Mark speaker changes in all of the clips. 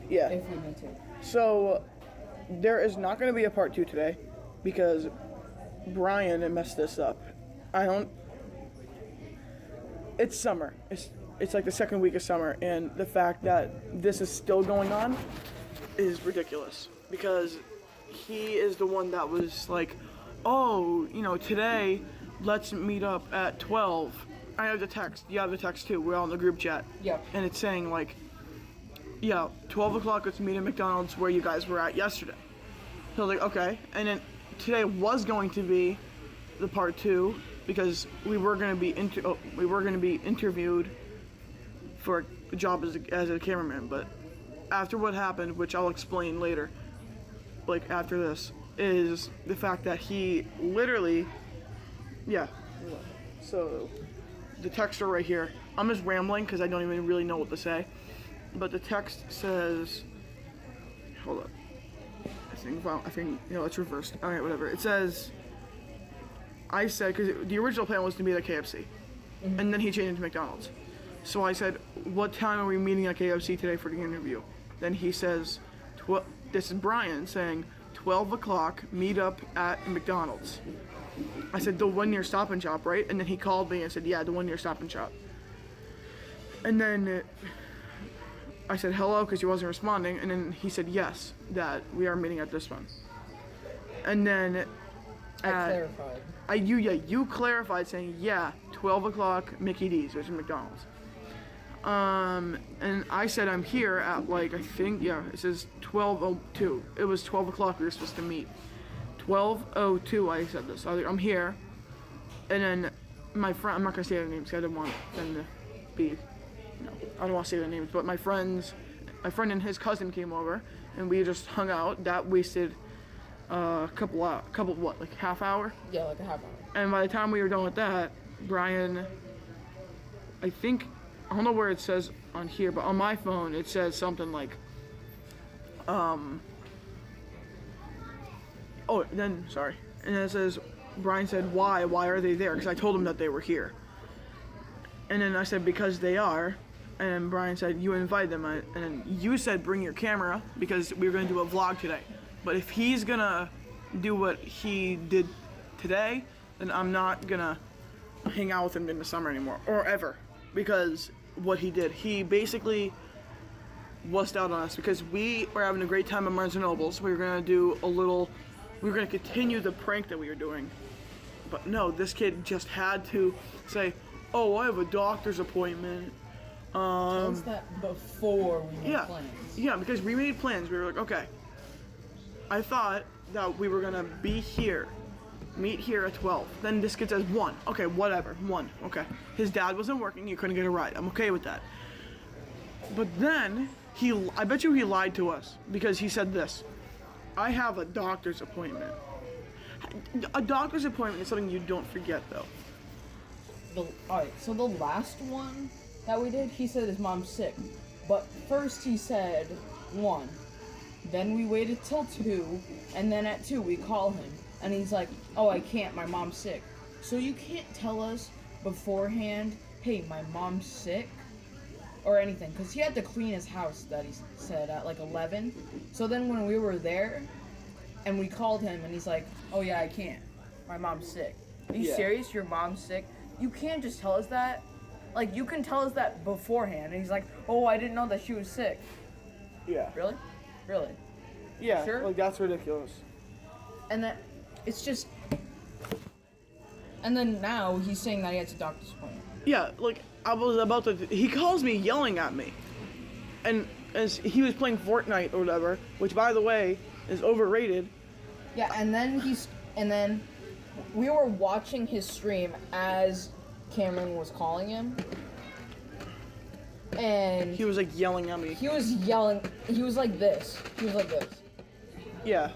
Speaker 1: Yeah.
Speaker 2: If we need to.
Speaker 1: So, there is not going to be a part 2 today because Brian messed this up. It's summer. It's like the second week of summer, and the fact that this is still going on is ridiculous because he is the one that was like, oh, today let's meet up at 12. I have the text. You have the text too. We're all in the group chat.
Speaker 2: Yep.
Speaker 1: And it's saying like, yeah, 12 o'clock, let's meet at McDonald's where you guys were at yesterday. So I was like, okay. And then today was going to be the part 2 because we were going to be interviewed for a job as a cameraman. But after what happened, which I'll explain later, like after this, is the fact that he literally, yeah. So the texts are right here. I'm just rambling because I don't even really know what to say. But the text says, hold up. I think it's reversed. All right, whatever. It says, I said, because the original plan was to meet at KFC, and then he changed it to McDonald's. So I said, what time are we meeting at KFC today for the interview? Then he says, this is Brian saying, 12 o'clock, meet up at McDonald's. I said, the one near Stop and Shop, right? And then he called me and said, yeah, the one near Stop and Shop. And then I said hello because he wasn't responding, and then he said yes, that we are meeting at this one. And then
Speaker 2: I clarified.
Speaker 1: You clarified saying, yeah, 12 o'clock, Mickey D's, which is McDonald's. And I said I'm here at it says 12:02. It was 12 o'clock we were supposed to meet. 12:02 I said this. I was like, I'm here. And then my friend, I'm not going to say their names because I didn't want them to be, I don't want to say their names, but my friend and his cousin came over and we just hung out. That wasted half hour?
Speaker 2: Yeah, like a half hour.
Speaker 1: And by the time we were done with that, Brian, I don't know where it says on here, but on my phone it says something like, and then it says, Brian said, why are they there? Because I told him that they were here. And then I said, because they are. And then Brian said, you invite them. And then you said, bring your camera because we were going to do a vlog today. But if he's going to do what he did today, then I'm not going to hang out with him in the summer anymore, or ever. Because what he did, he basically wussed out on us because we were having a great time at Barnes & Noble's. We were going to continue the prank that we were doing. But no, this kid just had to say, oh, I have a doctor's appointment.
Speaker 2: Tell us that before we made plans.
Speaker 1: Yeah, because we made plans. We were like, okay, I thought that we were going to be here, meet here at 12. Then this kid says 1. Okay, whatever, 1. Okay. His dad wasn't working. He couldn't get a ride. I'm okay with that. But then, I bet you he lied to us because he said this. I have a doctor's appointment. A doctor's appointment is something you don't forget, though.
Speaker 2: Alright, so the last one that we did, he said his mom's sick. But first he said 1. Then we waited till 2, and then at 2 we call him. And he's like, oh, I can't, my mom's sick. So you can't tell us beforehand, hey, my mom's sick, or anything. Because he had to clean his house, that he said, at 11. So then when we were there, and we called him, and he's like, oh yeah, I can't. My mom's sick. Are you serious? Your mom's sick? You can't just tell us that. You can tell us that beforehand. And he's like, oh, I didn't know that she was sick.
Speaker 1: Yeah.
Speaker 2: Really? Really?
Speaker 1: Yeah,
Speaker 2: sure?
Speaker 1: That's ridiculous.
Speaker 2: And that, it's just... And then now, he's saying that he has a doctor's appointment.
Speaker 1: Yeah, I was about to... He calls me yelling at me. And as he was playing Fortnite or whatever, which, by the way, is overrated.
Speaker 2: Yeah, and then we were watching his stream as Cameron was calling him. And
Speaker 1: he was yelling at me.
Speaker 2: He was yelling. He was like this.
Speaker 1: Yeah.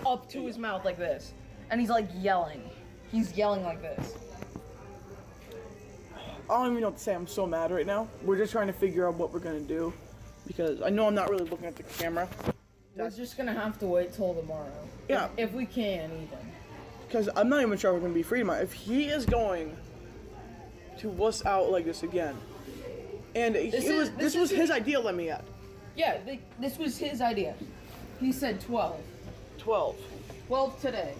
Speaker 2: Up to his mouth like this. And he's yelling. He's yelling like this.
Speaker 1: I don't even know what to say. I'm so mad right now. We're just trying to figure out what we're going to do. Because I know I'm not really looking at the camera.
Speaker 2: We're just going to have to wait till tomorrow.
Speaker 1: Yeah.
Speaker 2: If we can, even.
Speaker 1: Because I'm not even sure we're going to be free tomorrow. If he is going to wuss out like this again. And this was his idea, let me add.
Speaker 2: Yeah, this was his idea. He said 12.
Speaker 1: 12.
Speaker 2: 12 today.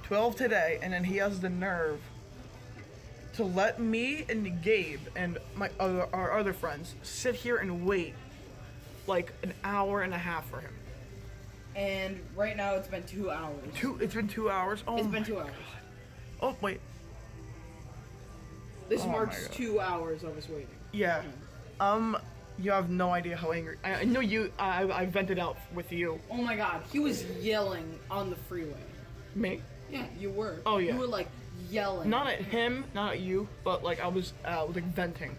Speaker 1: 12 today, and then he has the nerve to let me and Gabe and our other friends sit here and wait like an hour and a half for him.
Speaker 2: And right now it's been 2 hours.
Speaker 1: It's been 2 hours? Oh,
Speaker 2: it's been 2 hours.
Speaker 1: God. Oh, wait.
Speaker 2: This marks 2 hours of us waiting.
Speaker 1: Yeah. You have no idea how angry. I know you. I vented out with you.
Speaker 2: Oh my God, he was yelling on the freeway.
Speaker 1: Me?
Speaker 2: Yeah, you were.
Speaker 1: Oh yeah.
Speaker 2: You were like yelling.
Speaker 1: Not at him, not at you, but like I was like venting,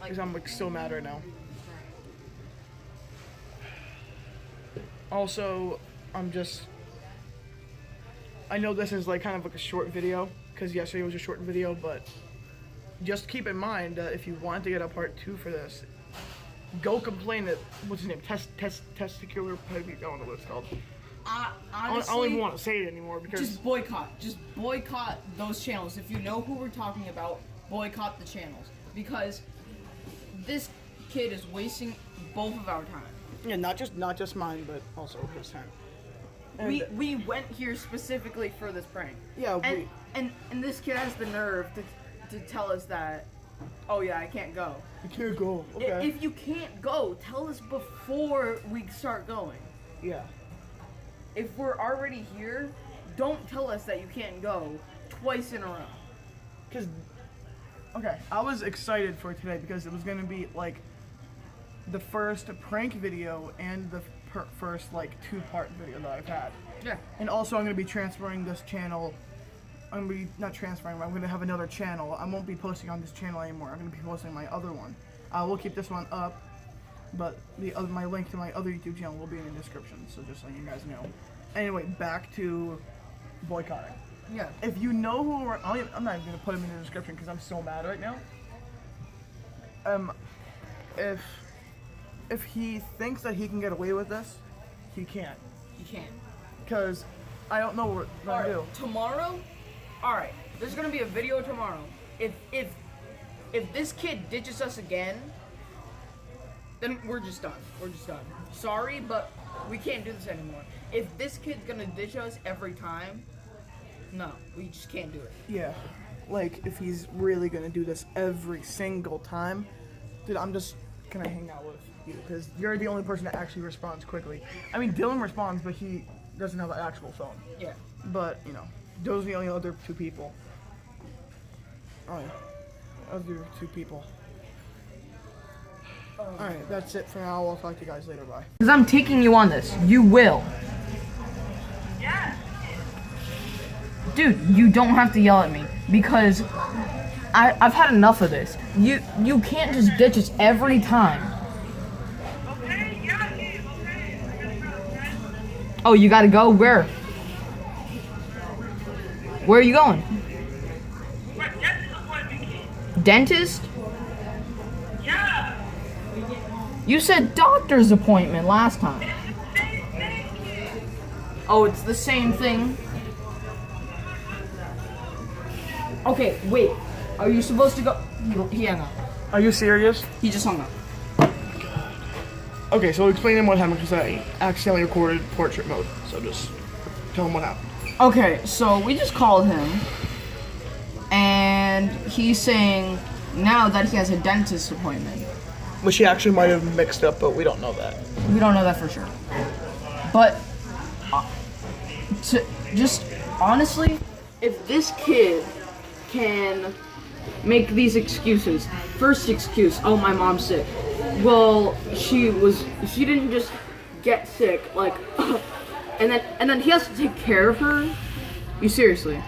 Speaker 1: because I'm like so mad right now. Also, I know this is like kind of like a short video, because yesterday was a short video, but just keep in mind that if you want to get a part 2 for this, go complain at, what's his name, testicular, I don't know what it's called.
Speaker 2: Honestly,
Speaker 1: I don't even want to say it anymore because...
Speaker 2: Just boycott those channels. If you know who we're talking about, boycott the channels. Because this kid is wasting both of our time.
Speaker 1: Yeah, not just mine, but also his time. And
Speaker 2: we went here specifically for this prank.
Speaker 1: Yeah,
Speaker 2: and this kid has the nerve to tell us that, oh yeah, I can't go.
Speaker 1: You can't go. Okay.
Speaker 2: If you can't go, tell us before we start going.
Speaker 1: Yeah.
Speaker 2: If we're already here, don't tell us that you can't go twice in a row.
Speaker 1: Because, okay, I was excited for today because it was going to be like the first prank video and the first like 2-part video that I've had.
Speaker 2: Yeah.
Speaker 1: And also I'm going to be transferring this channel. I'm going to be, not transferring, but I'm going to have another channel. I won't be posting on this channel anymore. I'm going to be posting my other one. We'll keep this one up, but my link to my other YouTube channel will be in the description, so just so you guys know. Anyway, back to boycotting.
Speaker 2: Yeah.
Speaker 1: If you know who we're, I'm not even going to put him in the description because I'm so mad right now. If he thinks that he can get away with this, he can't.
Speaker 2: He can't.
Speaker 1: Because I don't know what we're going to do.
Speaker 2: Tomorrow? Alright, there's going to be a video tomorrow. If this kid ditches us again, then we're just done. We're just done. Sorry, but we can't do this anymore. If this kid's going to ditch us every time, no, we just can't do it.
Speaker 1: Yeah. Like, if he's really going to do this every single time, dude, I'm just going to hang out with you because you're the only person that actually responds quickly. I mean, Dylan responds, but he doesn't have an actual phone.
Speaker 2: Yeah.
Speaker 1: But, you know, those are the only other 2 people. Oh, yeah. Other 2 people. Alright, that's it for now. I'll talk to you guys later. Bye.
Speaker 2: Because I'm taking you on this. You will.
Speaker 3: Yeah.
Speaker 2: Dude, you don't have to yell at me. Because I've had enough of this. You can't just ditch us every time.
Speaker 3: Okay, yeah, okay. I gotta go, okay?
Speaker 2: Oh, you gotta go? Where? Where are you going?
Speaker 3: What dentist appointment, kid?
Speaker 2: Dentist?
Speaker 3: Yeah.
Speaker 2: You said doctor's appointment last time.
Speaker 3: It's the same thing, kid.
Speaker 2: Oh, it's the same thing? Okay, wait. Are you supposed to go? He hung up.
Speaker 1: Are you serious?
Speaker 2: He just hung up.
Speaker 1: Okay, so explain him what happened because I accidentally recorded portrait mode. So just tell him what happened.
Speaker 2: Okay, so we just called him, and he's saying now that he has a dentist appointment.
Speaker 1: Which he actually might have mixed up, but we don't know that.
Speaker 2: We don't know that for sure. But, just honestly, if this kid can make these excuses, first excuse, oh, my mom's sick. Well, she didn't just get sick, like, and then he has to take care of her. You seriously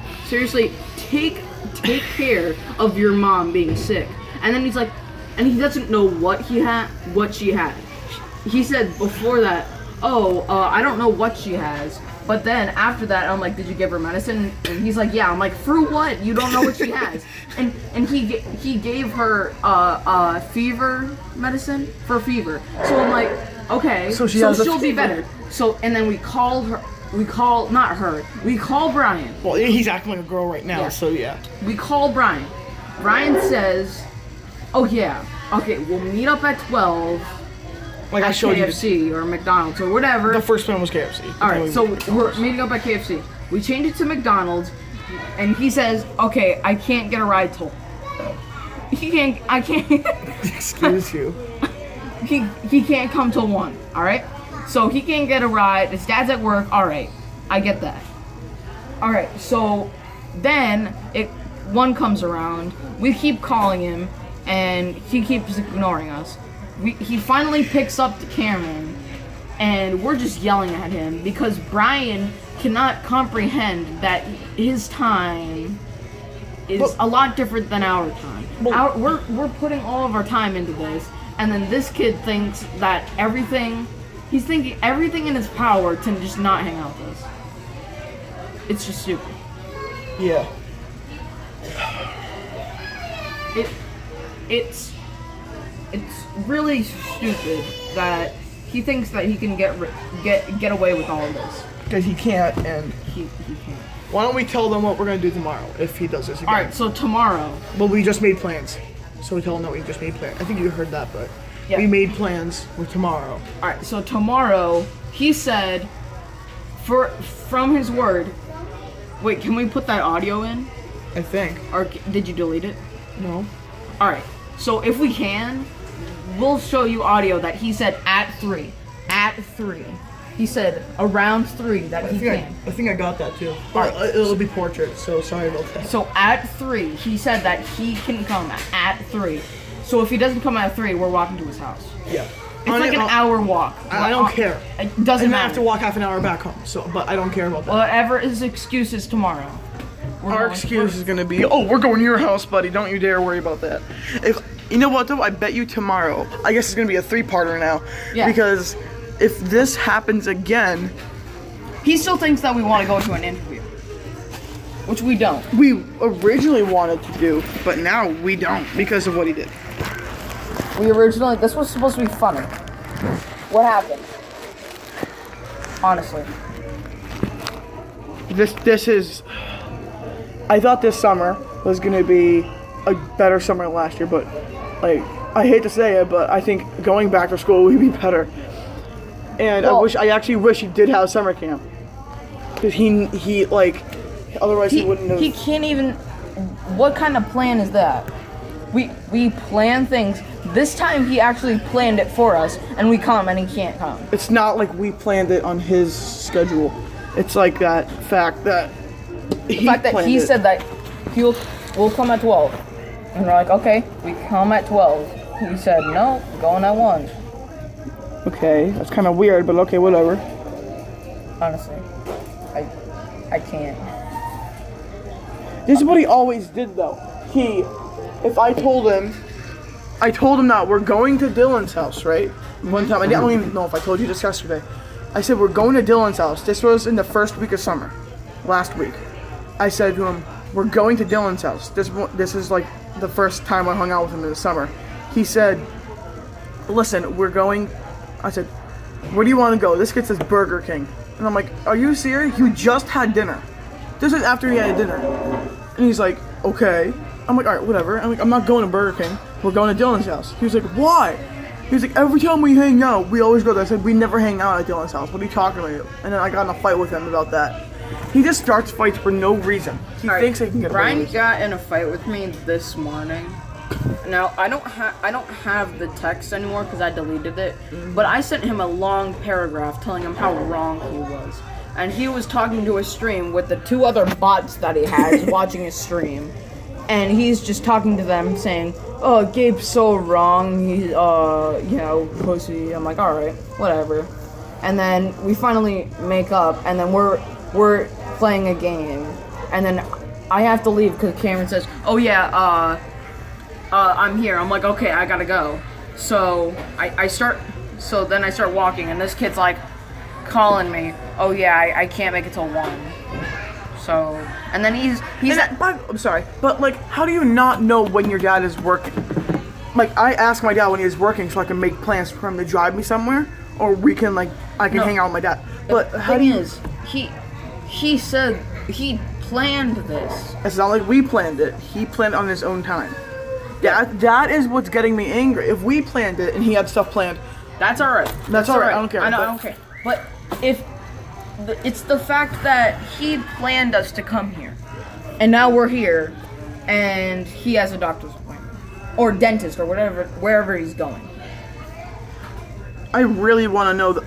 Speaker 2: take care of your mom being sick. And then he's like, and he doesn't know what she had. He said before that, I don't know what she has. But then after that, I'm like, did you give her medicine? And he's like, yeah. I'm like, for what? You don't know what she has. And he gave her fever medicine for fever. So I'm like, okay, so she'll be better. So and then we call Brian.
Speaker 1: Well, he's acting like a girl right now,
Speaker 2: Yeah.
Speaker 1: so yeah.
Speaker 2: We call Brian. Brian says, oh yeah, okay, we'll meet up at 12
Speaker 1: Like I
Speaker 2: at
Speaker 1: showed you.
Speaker 2: KFC or McDonald's or whatever.
Speaker 1: The first plan was KFC.
Speaker 2: All right, so we're meeting up at KFC. We change it to McDonald's, and he says, "Okay, I can't get a ride till." I can't.
Speaker 1: Excuse you.
Speaker 2: He can't come till 1. All right, so he can't get a ride. His dad's at work. All right, I get that. All right, so then 1 comes around. We keep calling him, and he keeps ignoring us. He finally picks up the Cameron, and we're just yelling at him because Brian cannot comprehend that his time is a lot different than our time. We're putting all of our time into this, and then this kid thinks that he's thinking everything in his power to just not hang out with us. It's just stupid.
Speaker 1: Yeah.
Speaker 2: It's really stupid that he thinks that he can get away with all of this.
Speaker 1: Because he can't, and
Speaker 2: He can't.
Speaker 1: why don't we tell them what we're gonna do tomorrow if he does this again?
Speaker 2: All right, so tomorrow.
Speaker 1: Well, we just made plans, so we tell him that we just made plans. I think you heard that, but
Speaker 2: Yeah.
Speaker 1: we made plans for tomorrow.
Speaker 2: All right, so tomorrow he said, from his word. Wait, can we put that audio in,
Speaker 1: I think.
Speaker 2: or did you delete it?
Speaker 1: No.
Speaker 2: All right, so if we can, we'll show you audio that he said at 3. At 3. He said around 3 that he can.
Speaker 1: I think I got that too.
Speaker 2: Alright.
Speaker 1: It'll be portrait, so sorry about that.
Speaker 2: So at 3, he said that he can come at 3. So if he doesn't come at 3, we're walking to his house.
Speaker 1: Yeah.
Speaker 2: It's like an hour walk.
Speaker 1: I don't care.
Speaker 2: It
Speaker 1: I
Speaker 2: doesn't
Speaker 1: might have
Speaker 2: matter.
Speaker 1: to walk half an hour back home, so but I don't care about that.
Speaker 2: Whatever his excuse is tomorrow.
Speaker 1: Our excuse is gonna be, oh, we're going to your house, buddy. Don't you dare worry about that. If you know what though, I bet you tomorrow. I guess it's gonna be a 3-parter now.
Speaker 2: Yeah.
Speaker 1: Because if this happens again,
Speaker 2: He still thinks that we want to go to an interview, which we don't.
Speaker 1: we originally wanted to do, but now we don't because of what he did.
Speaker 2: This was supposed to be funny. What happened? Honestly.
Speaker 1: This is. I thought this summer was gonna be a better summer than last year, but like I hate to say it, but I think going back to school would be better. And
Speaker 2: Well-
Speaker 1: I actually wish he did have summer camp, because he like, otherwise he wouldn't have.
Speaker 2: He can't even. What kind of plan is that? We plan things. This time he actually planned it for us, and we come and he can't come.
Speaker 1: It's not like we planned it on his schedule. It's like that fact that
Speaker 2: The fact that he said that we'll come at 12, and we're like, okay, we come at 12. He said no, we're going at 1.
Speaker 1: Okay, that's kind of weird, but okay, whatever.
Speaker 2: Honestly, I can't.
Speaker 1: This is what he always did, though. If I told him that we're going to Dylan's house, right? One time, I don't even know if I told you this yesterday. I said, we're going to Dylan's house. This was in the first week of summer, last week. I said to him, we're going to Dylan's house. This is like the first time I hung out with him in the summer. He said, listen, we're going. I said, where do you want to go? This kid says Burger King. And I'm like, are you serious? You just had dinner. This is after he had dinner. And he's like, okay. I'm like, all right, whatever. I'm like, I'm not going to Burger King. We're going to Dylan's house. He was like, why? He was like, every time we hang out, we always go there. I said, we never hang out at Dylan's house. What are you talking about? And then I got in a fight with him about that. He just starts fights for no reason. He thinks he can get
Speaker 2: Brian
Speaker 1: away.
Speaker 2: got in a fight with me this morning. Now I don't have the text anymore because I deleted it. But I sent him a long paragraph telling him how wrong he was, and he was talking to his stream with the 2 other bots that he has watching his stream, and he's just talking to them saying, "Oh, Gabe's so wrong. He's pussy." I'm like, all right, whatever. And then we finally make up, and then we're playing a game, and then I have to leave because Cameron says, "Oh yeah, I'm here." I'm like, okay, I gotta go. So I start walking, and this kid's like calling me, "Oh yeah, I can't make it till 1." So, and then he's
Speaker 1: I'm sorry, but like, how do you not know when your dad is working? Like, I ask my dad when he's working so I can make plans for him to drive me somewhere, or I can hang out with my dad. But how do you?
Speaker 2: He said he planned this.
Speaker 1: It's not like we planned it. He planned on his own time. That is what's getting me angry. If we planned it and he had stuff planned,
Speaker 2: That's all right.
Speaker 1: That's all right. I don't care.
Speaker 2: I know.
Speaker 1: but-
Speaker 2: I don't care. But if it's the fact that he planned us to come here, and now we're here, and he has a doctor's appointment or dentist or whatever, wherever he's going.
Speaker 1: I really want to know.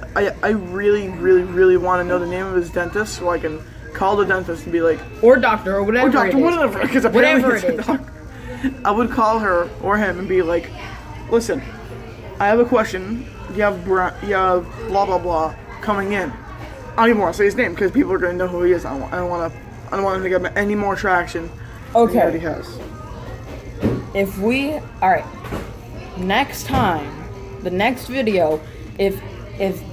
Speaker 1: I really, really, really want to know the name of his dentist so I can call the dentist and be like,
Speaker 2: Or doctor, or whatever.
Speaker 1: or doctor,
Speaker 2: it is.
Speaker 1: whatever, because apparently
Speaker 2: Whatever
Speaker 1: it's
Speaker 2: it
Speaker 1: a
Speaker 2: is.
Speaker 1: doctor. I would call her or him and be like, listen, I have a question. You have blah blah blah coming in. I don't even want to say his name because people are going to know who he is. I don't want him to get any more traction than he already
Speaker 2: Okay.
Speaker 1: has.
Speaker 2: If we, all right, next time, the next video, if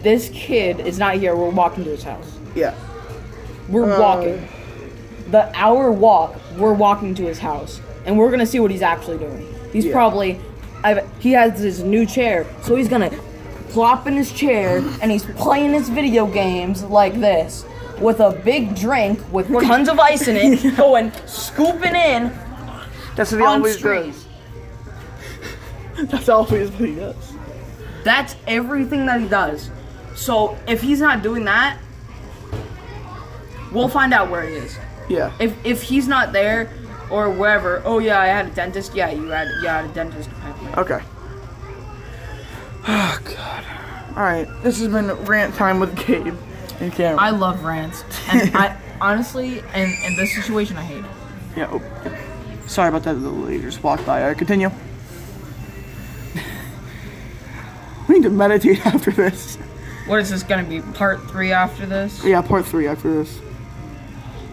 Speaker 2: this kid is not here, we're walking to his house.
Speaker 1: Yeah.
Speaker 2: We're walking. The hour walk, we're walking to his house, and we're gonna see what he's actually doing. He's probably, he has his new chair, so he's gonna plop in his chair, and he's playing his video games like this, with a big drink with tons of ice in it, going scooping in
Speaker 1: That's what he
Speaker 2: on
Speaker 1: always
Speaker 2: streams.
Speaker 1: does. That's always what he does.
Speaker 2: That's everything that he does. So if he's not doing that, we'll find out where he is.
Speaker 1: Yeah.
Speaker 2: If he's not there or wherever, oh yeah, I had a dentist. Yeah, you had a dentist appointment.
Speaker 1: Okay. Oh God. All right. This has been rant time with Gabe and Cameron.
Speaker 2: I love rants, and I honestly, in this situation, I hate it.
Speaker 1: Yeah. Oh, yeah. Sorry about that. The lady just walked by. All right, continue. We need to meditate after this.
Speaker 2: What is this gonna be? Part 3 after this?
Speaker 1: Yeah, part 3 after this.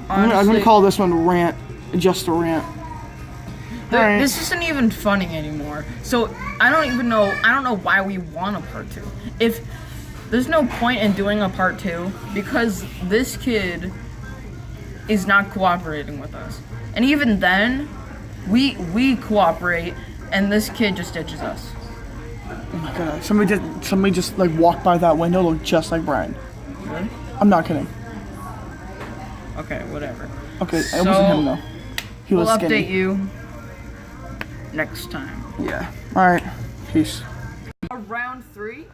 Speaker 1: I'm
Speaker 2: Honestly,
Speaker 1: gonna call this one rant, just a rant. Alright.
Speaker 2: This isn't even funny anymore. So I don't know why we want a part 2. If there's no point in doing a part 2 because this kid is not cooperating with us. And even then, we cooperate and this kid just ditches us.
Speaker 1: Oh my God. Somebody just like walked by that window, looked just like Brian.
Speaker 2: Really?
Speaker 1: I'm not kidding.
Speaker 2: Okay, whatever.
Speaker 1: Okay, it wasn't
Speaker 2: So,
Speaker 1: him though. He
Speaker 2: We'll
Speaker 1: was skinny.
Speaker 2: update you next time.
Speaker 1: Yeah. All right. Peace.
Speaker 2: Round 3?